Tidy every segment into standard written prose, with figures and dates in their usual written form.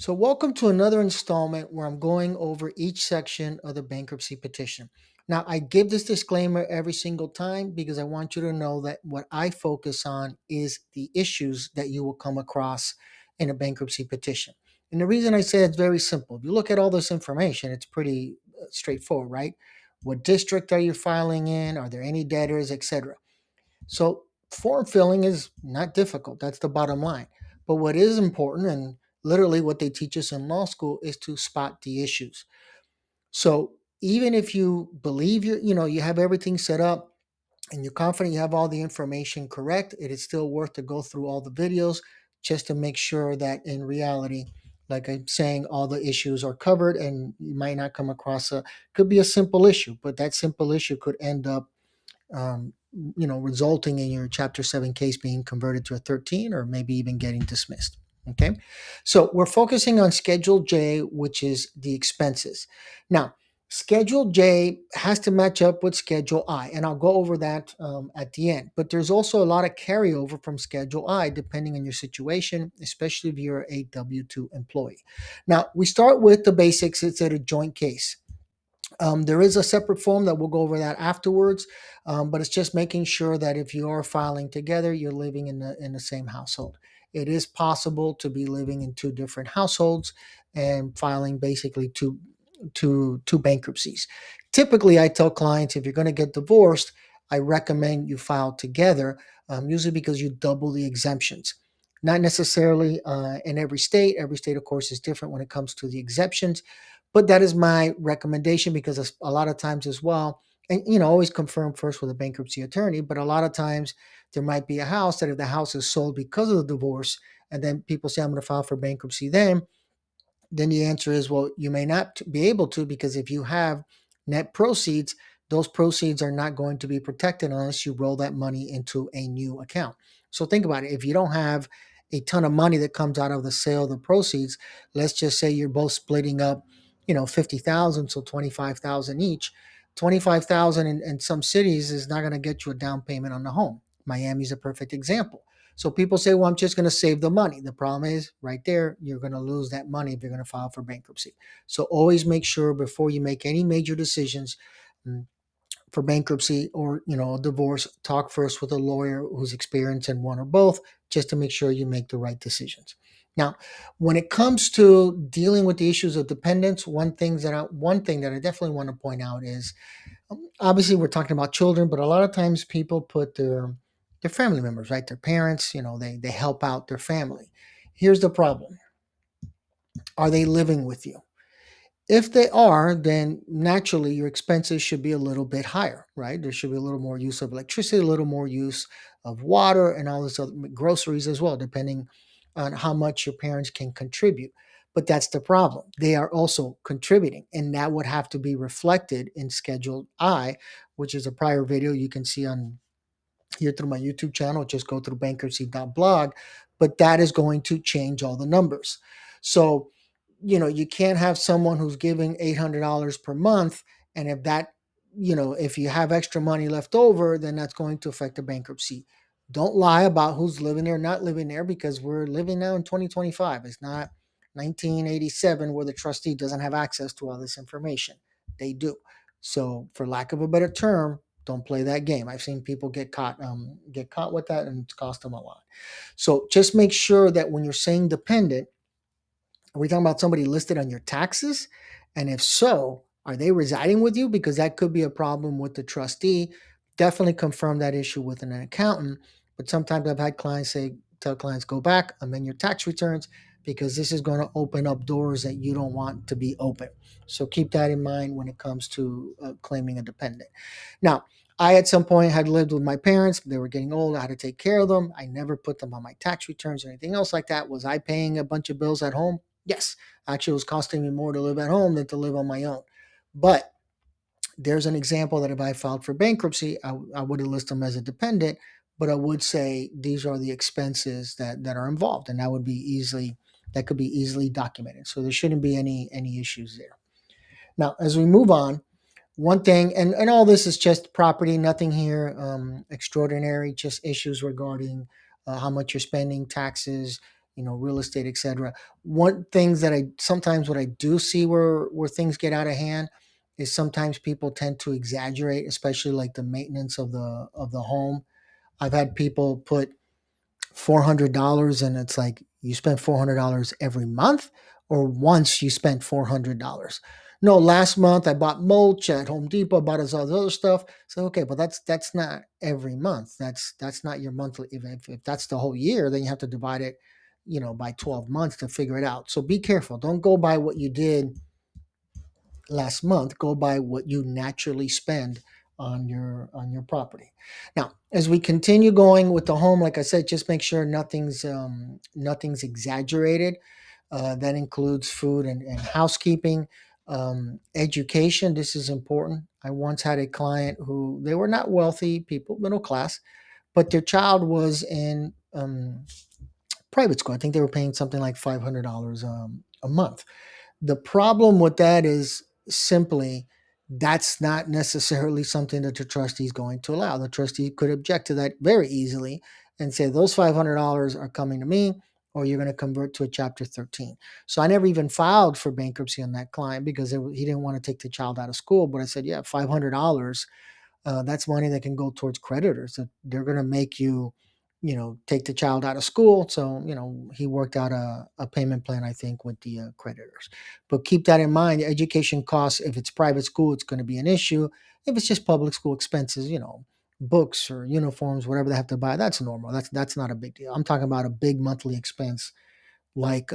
So, welcome to another installment where I'm going over each section of the bankruptcy petition. Now, I give this disclaimer every single time because I want you to know that what I focus on is the issues that you will come across in a bankruptcy petition. And the reason I say it's very simple. If you look at all this information, it's pretty straightforward, right? What district are you filing in? Are there any debtors, etc.? So form filling is not difficult. That's the bottom line. But what is important, and literally what they teach us in law school, is to spot the issues. So even if you believe you have everything set up and you're confident you have all the information correct, it is still worth to go through all the videos just to make sure that in reality, like I'm saying, all the issues are covered and you might not come across could be a simple issue, but that simple issue could end up resulting in your Chapter 7 case being converted to a 13 or maybe even getting dismissed. Okay. So we're focusing on Schedule J, which is the expenses. Now, Schedule J has to match up with Schedule I, and I'll go over that at the end. But there's also a lot of carryover from Schedule I depending on your situation, especially if you're a W 2 employee. Now, we start with the basics. It's a joint case. There is a separate form that we'll go over that afterwards, but it's just making sure that if you are filing together, you're living in the same household. It is possible to be living in two different households and filing basically two bankruptcies. Typically, I tell clients if you're going to get divorced, I recommend you file together, usually because you double the exemptions. Not necessarily in every state. Every state, of course, is different when it comes to the exemptions, but that is my recommendation because a lot of times as well, and always confirm first with a bankruptcy attorney, but a lot of times there might be a house that if the house is sold because of the divorce, and then people say, I'm going to file for bankruptcy then the answer is, well, you may not be able to because if you have net proceeds, those proceeds are not going to be protected unless you roll that money into a new account. So think about it. If you don't have a ton of money that comes out of the sale of the proceeds, let's just say you're both splitting up, 50,000, so 25,000 each. 25,000 in some cities is not going to get you a down payment on the home. Miami's a perfect example. So people say, well, I'm just going to save the money. The problem is right there, you're going to lose that money if you're going to file for bankruptcy. So always make sure before you make any major decisions for bankruptcy or, a divorce, talk first with a lawyer who's experienced in one or both, just to make sure you make the right decisions. Now, when it comes to dealing with the issues of dependence, one thing that I definitely want to point out is obviously we're talking about children, but a lot of times people put their family members, right? Their parents, they help out their family. Here's the problem. Are they living with you? If they are, then naturally your expenses should be a little bit higher, right? There should be a little more use of electricity, a little more use of water, and all this other groceries as well, depending on how much your parents can contribute. But that's the problem. They are also contributing, and that would have to be reflected in Schedule I, which is a prior video you can see on here through my YouTube channel. Just go through bankruptcy.blog, but that is going to change all the numbers. So, you can't have someone who's giving $800 per month. And if you have extra money left over, then that's going to affect the bankruptcy. Don't lie about who's living there, not living there, because we're living now in 2025. It's not 1987 where the trustee doesn't have access to all this information. They do. So, for lack of a better term, don't play that game. I've seen people get caught with that, and it's cost them a lot. So just make sure that when you're saying dependent, are we talking about somebody listed on your taxes? And if so, are they residing with you? Because that could be a problem with the trustee. Definitely confirm that issue with an accountant. But sometimes I've had clients tell clients, go back, amend your tax returns, because this is going to open up doors that you don't want to be open. So keep that in mind when it comes to claiming a dependent. Now, I at some point had lived with my parents. They were getting old. I had to take care of them. I never put them on my tax returns or anything else like that. Was I paying a bunch of bills at home? Yes. Actually, it was costing me more to live at home than to live on my own. But there's an example that if I filed for bankruptcy, I would have listed them as a dependent, but I would say these are the expenses that are involved, and that could be easily documented. So there shouldn't be any issues there. Now, as we move on, one thing, and all this is just property, nothing here extraordinary, just issues regarding how much you're spending, taxes, real estate, etc. One things that I sometimes what I do see where things get out of hand is sometimes people tend to exaggerate, especially like the maintenance of the home. I've had people put $400 and it's like you spent $400 every month or once you spent $400. No, last month I bought mulch at Home Depot, bought us all the other stuff. So okay, but that's not every month. That's not your monthly. If that's the whole year, then you have to divide it, by 12 months to figure it out. So be careful. Don't go by what you did last month. Go by what you naturally spend on your property. Now as we continue going with the home, like I said, just make sure nothing's exaggerated. That includes food and housekeeping. Education, this is important. I once had a client who, they were not wealthy people, middle class, but their child was in private school. I think they were paying something like $500 a month. The problem with that is simply that's not necessarily something that the trustee is going to allow. The trustee could object to that very easily and say those $500 are coming to me, or you're going to convert to a Chapter 13. So I never even filed for bankruptcy on that client because he didn't want to take the child out of school. But I said, yeah, $500, that's money that can go towards creditors. That they're going to make you, take the child out of school. So, he worked out a payment plan, I think, with the creditors. But keep that in mind. Education costs, if it's private school, it's going to be an issue. If it's just public school expenses, books or uniforms, whatever they have to buy, that's normal. That's not a big deal. I'm talking about a big monthly expense like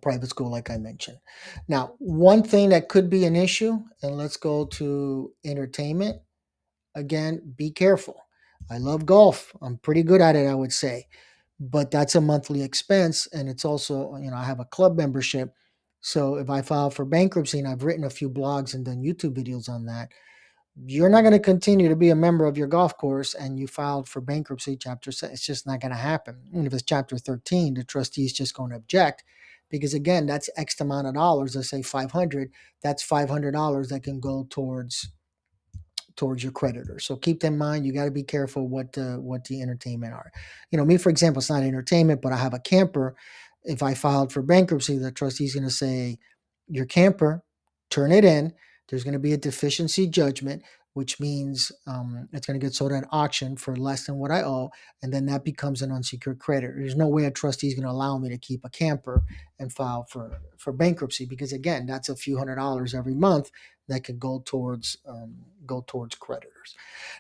private school, like I mentioned. Now, one thing that could be an issue, and let's go to entertainment. Again, be careful. I love golf. I'm pretty good at it, I would say. But that's a monthly expense. And it's also, I have a club membership. So if I file for bankruptcy, and I've written a few blogs and done YouTube videos on that, you're not going to continue to be a member of your golf course and you filed for bankruptcy chapter 7. It's just not going to happen. And if it's chapter 13, the trustee is just going to object because again, that's X amount of dollars. Let's say 500. That's $500 that can go towards your creditor. So keep that in mind. You got to be careful what the entertainment are. Me, for example, it's not entertainment, but I have a camper. If I filed for bankruptcy, the trustee's going to say, your camper, turn it in. There's going to be a deficiency judgment, which means it's going to get sold at auction for less than what I owe, and then that becomes an unsecured creditor. There's no way a trustee is going to allow me to keep a camper and file for bankruptcy because again, that's a few $100s every month that could go towards creditors.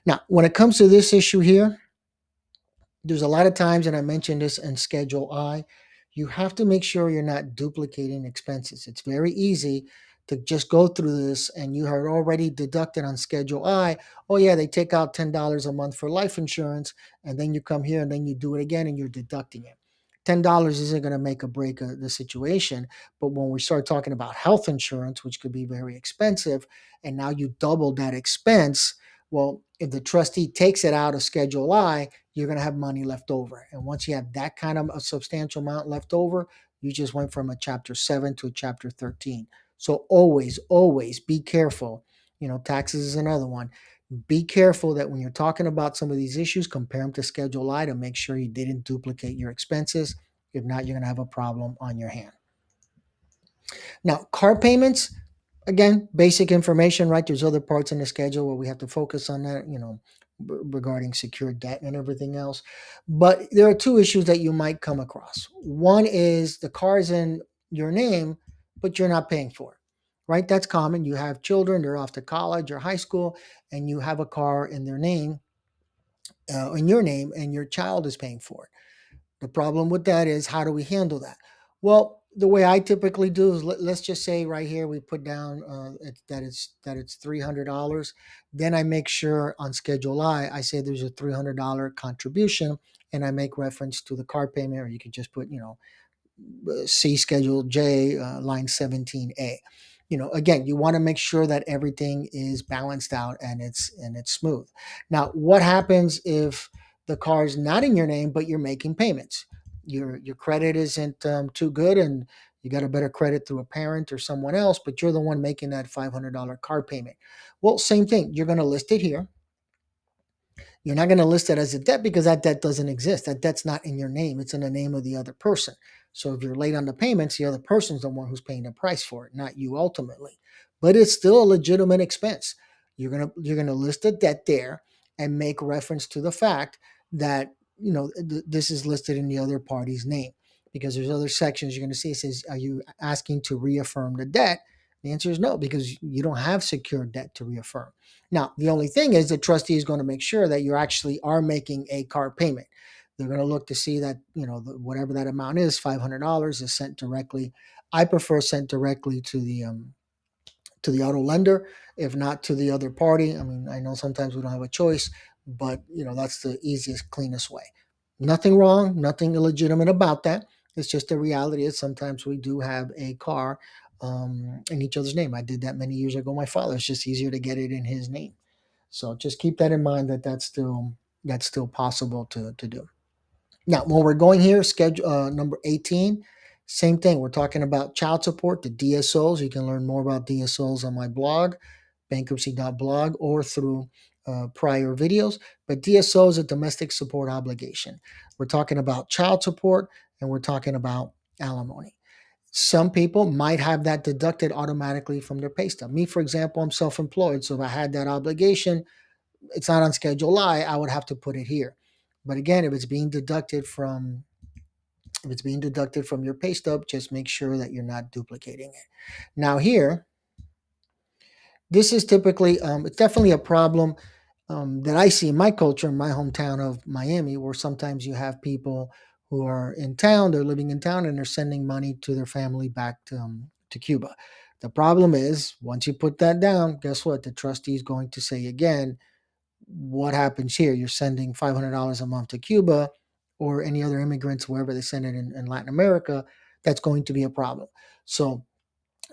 Now, when it comes to this issue here, there's a lot of times, and I mentioned this in Schedule I, you have to make sure you're not duplicating expenses. It's very easy to just go through this and you are already deducted on Schedule I. Oh, yeah, they take out $10 a month for life insurance, and then you come here and then you do it again and you're deducting it. $10 isn't going to make or break the situation. But when we start talking about health insurance, which could be very expensive, and now you double that expense, well, if the trustee takes it out of Schedule I, you're going to have money left over. And once you have that kind of a substantial amount left over, you just went from a Chapter 7 to a Chapter 13. So always, always be careful. Taxes is another one. Be careful that when you're talking about some of these issues, compare them to Schedule I to make sure you didn't duplicate your expenses. If not, you're going to have a problem on your hand. Now, car payments, again, basic information, right? There's other parts in the schedule where we have to focus on that, regarding secured debt and everything else. But there are two issues that you might come across. One is the car is in your name, but you're not paying for it, right? That's common. You have children, they're off to college or high school, and you have a car in their name, in your name, and your child is paying for it. The problem with that is how do we handle that? Well, the way I typically do is let's just say right here we put down that it's $300. Then I make sure on Schedule I say there's a $300 contribution, and I make reference to the car payment, or you could just put see Schedule J, line 17A. Again, you want to make sure that everything is balanced out and it's smooth. Now, what happens if the car is not in your name, but you're making payments? Your credit isn't too good, and you got a better credit through a parent or someone else, but you're the one making that $500 car payment. Well, same thing. You're going to list it here. You're not going to list it as a debt because that debt doesn't exist. That debt's not in your name. It's in the name of the other person. So if you're late on the payments, the other person's the one who's paying the price for it, not you ultimately. But it's still a legitimate expense. You're gonna list a debt there and make reference to the fact that this is listed in the other party's name, because there's other sections you're going to see. It says, are you asking to reaffirm the debt? The answer is no, because you don't have secured debt to reaffirm. Now, the only thing is the trustee is going to make sure that you actually are making a car payment. They're going to look to see that, whatever that amount is, $500, is sent directly. I prefer sent directly to the auto lender, if not to the other party. I mean, I know sometimes we don't have a choice, but that's the easiest, cleanest way. Nothing wrong, nothing illegitimate about that. It's just the reality is sometimes we do have a car in each other's name. I did that many years ago. My father, it's just easier to get it in his name. So just keep that in mind, that's still possible to do. Now, when we're going here, schedule number 18, same thing. We're talking about child support, the DSOs. You can learn more about DSOs on my blog, bankruptcy.blog, or through prior videos. But DSO is a domestic support obligation. We're talking about child support, and we're talking about alimony. Some people might have that deducted automatically from their pay stub. Me, for example, I'm self-employed, so if I had that obligation, it's not on Schedule I would have to put it here. But again, if it's being deducted from your pay stub, just make sure that you're not duplicating it. Now here, this is typically, it's definitely a problem that I see in my culture, in my hometown of Miami, where sometimes you have people who are in town, they're living in town, and they're sending money to their family back to Cuba. The problem is, once you put that down, guess what? The trustee is going to say again, what happens here? You're sending $500 a month to Cuba or any other immigrants, wherever they send it in Latin America. That's going to be a problem. So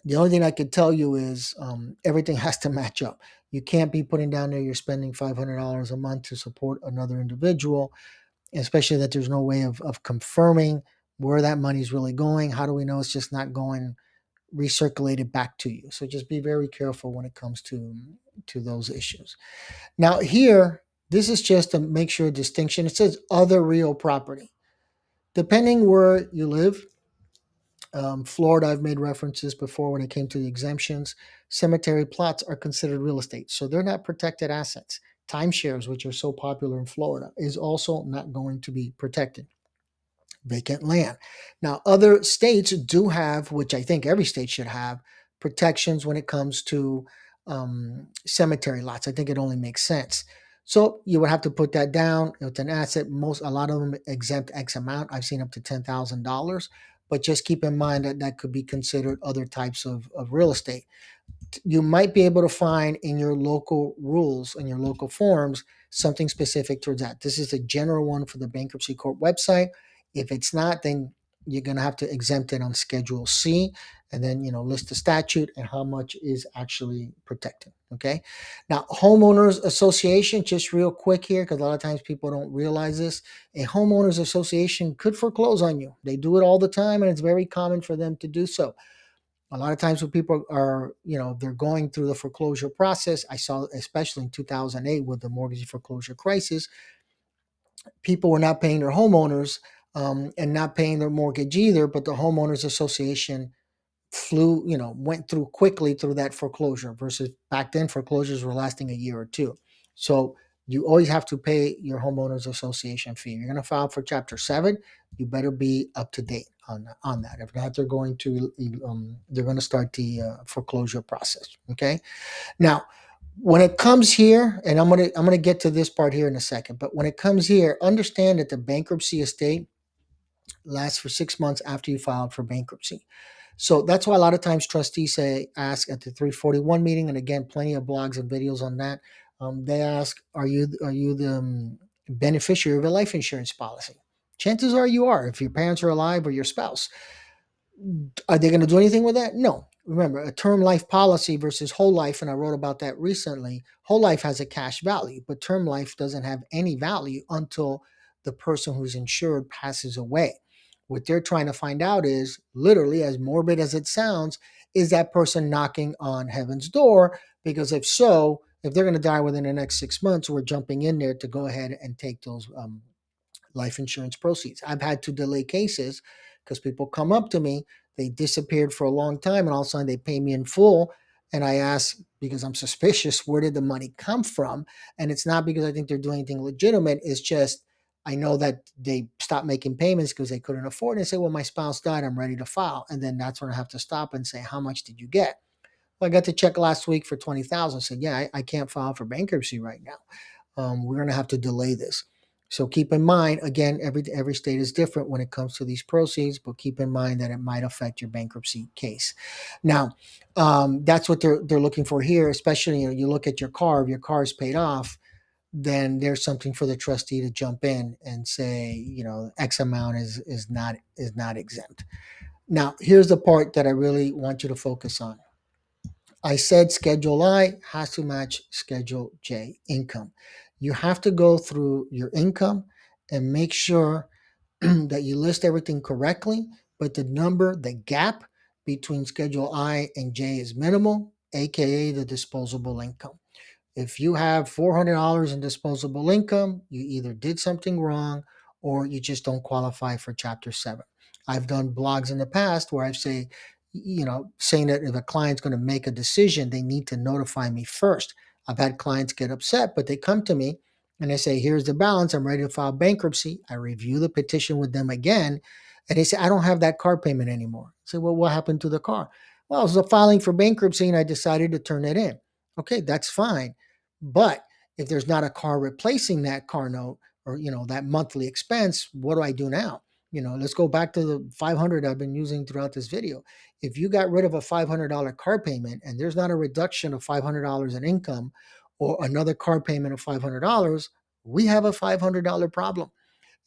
the only thing I could tell you is everything has to match up. You can't be putting down there you're spending $500 a month to support another individual, especially that there's no way of confirming where that money is really going. How do we know it's just not going recirculated back to you? So just be very careful when it comes to those issues. Now here, this is just to make sure distinction. It says other real property. Depending where you live, Florida, I've made references before when it came to the exemptions. Cemetery plots are considered real estate, so they're not protected assets. Timeshares, which are so popular in Florida, is also not going to be protected. Vacant land. Now, other states do have, which I think every state should have, protections when it comes to cemetery lots. I think it only makes sense. So you would have to put that down. It's an asset. A lot of them exempt X amount. I've seen up to $10,000, but just keep in mind that that could be considered other types of real estate. You might be able to find in your local rules and your local forms something specific towards that. This is a general one for the bankruptcy court website. If it's not, then you're going to have to exempt it on Schedule C, and then list the statute and how much is actually protected. Okay. Now, homeowners association, just real quick here, because a lot of times people don't realize this. A homeowners association could foreclose on you. They do it all the time, and it's very common for them to do so. A lot of times when people are, they're going through the foreclosure process, I saw, especially in 2008 with the mortgage foreclosure crisis, people were not paying their homeowners and not paying their mortgage either, but the homeowners association went through quickly through that foreclosure, versus back then foreclosures were lasting a year or two. So you always have to pay your homeowners association fee. If you're going to file for Chapter 7, you better be up to date on that. If not, they're going to start the foreclosure process. Okay. Now, when it comes here, and I'm gonna get to this part here in a second, but when it comes here, understand that the bankruptcy estate lasts for 6 months after you filed for bankruptcy. So that's why a lot of times trustees ask at the 341 meeting, and again, plenty of blogs and videos on that. They ask, are you the beneficiary of a life insurance policy? Chances are you are, if your parents are alive or your spouse. Are they going to do anything with that? No. Remember, a term life policy versus whole life, and I wrote about that recently. Whole life has a cash value, but term life doesn't have any value until the person who's insured passes away. What they're trying to find out is, literally, as morbid as it sounds, is that person knocking on heaven's door? Because if so, if they're going to die within the next 6 months, we're jumping in there to go ahead and take those life insurance proceeds. I've had to delay cases because people come up to me, they disappeared for a long time, and all of a sudden they pay me in full. And I ask, because I'm suspicious, where did the money come from? And it's not because I think they're doing anything legitimate. It's just I know that they stopped making payments because they couldn't afford it. And say, well, my spouse died, I'm ready to file. And then that's when I have to stop and say, how much did you get? Well, I got the check last week for 20,000. I said, yeah, I can't file for bankruptcy right now. We're going to have to delay this. So keep in mind, again, every state is different when it comes to these proceeds, but keep in mind that it might affect your bankruptcy case. Now, that's what they're looking for here. Especially, you look at your car. If your car is paid off, then there's something for the trustee to jump in and say, X amount is not exempt. Now, here's the part that I really want you to focus on. I said Schedule I has to match Schedule J, income. You have to go through your income and make sure that you list everything correctly, but the gap between Schedule I and J is minimal, aka the disposable income. If you have $400 in disposable income, you either did something wrong or you just don't qualify for Chapter 7. I've done blogs in the past where I've saying that if a client's going to make a decision, they need to notify me first. I've had clients get upset, but they come to me and they say, here's the balance. I'm ready to file bankruptcy. I review the petition with them again. And they say, I don't have that car payment anymore. I say, well, what happened to the car? Well, I was filing for bankruptcy and I decided to turn it in. Okay, that's fine. But if there's not a car replacing that car note or that monthly expense, what do I do now? Let's go back to the 500 I've been using throughout this video. If you got rid of a $500 car payment and there's not a reduction of $500 in income or another car payment of $500, we have a $500 problem.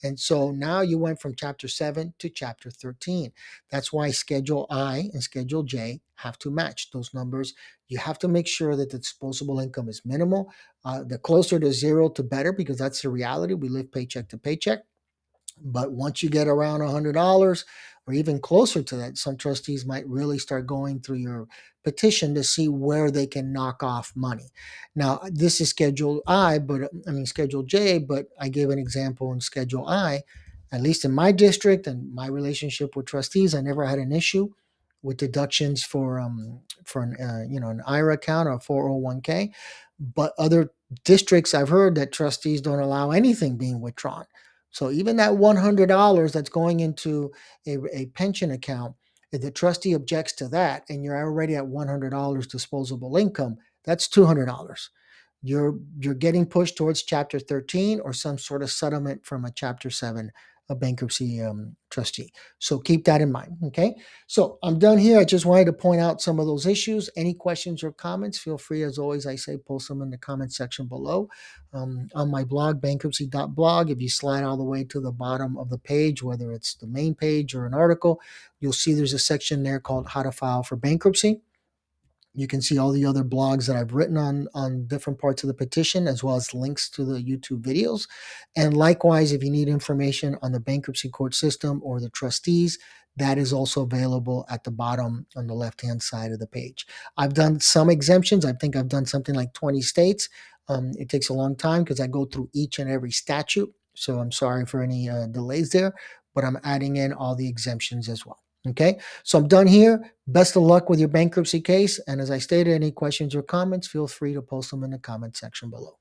And so now you went from Chapter 7 to Chapter 13. That's why Schedule I and Schedule J have to match those numbers. You have to make sure that the disposable income is minimal. The closer to zero, to better, because that's the reality. We live paycheck to paycheck. But once you get around $100 or even closer to that, some trustees might really start going through your petition to see where they can knock off money. Now, this is Schedule J, but I gave an example in Schedule I. At least in my district and my relationship with trustees, I never had an issue with deductions for an IRA account or 401k. But other districts, I've heard that trustees don't allow anything being withdrawn. So even that $100 that's going into a pension account, if the trustee objects to that and you're already at $100 disposable income, that's $200. You're getting pushed towards Chapter 13 or some sort of settlement from a Chapter 7 a bankruptcy trustee. So keep that in mind. Okay. So I'm done here. I just wanted to point out some of those issues. Any questions or comments, feel free, as always, I say, post them in the comment section below. On my blog, bankruptcy.blog, if you slide all the way to the bottom of the page, whether it's the main page or an article, you'll see there's a section there called How to File for Bankruptcy. You can see all the other blogs that I've written on different parts of the petition, as well as links to the YouTube videos. And likewise, if you need information on the bankruptcy court system or the trustees, that is also available at the bottom on the left-hand side of the page. I've done some exemptions. I think I've done something like 20 states. It takes a long time because I go through each and every statute. So I'm sorry for any delays there, but I'm adding in all the exemptions as well. Okay, so I'm done here. Best of luck with your bankruptcy case. And as I stated, any questions or comments, feel free to post them in the comment section below.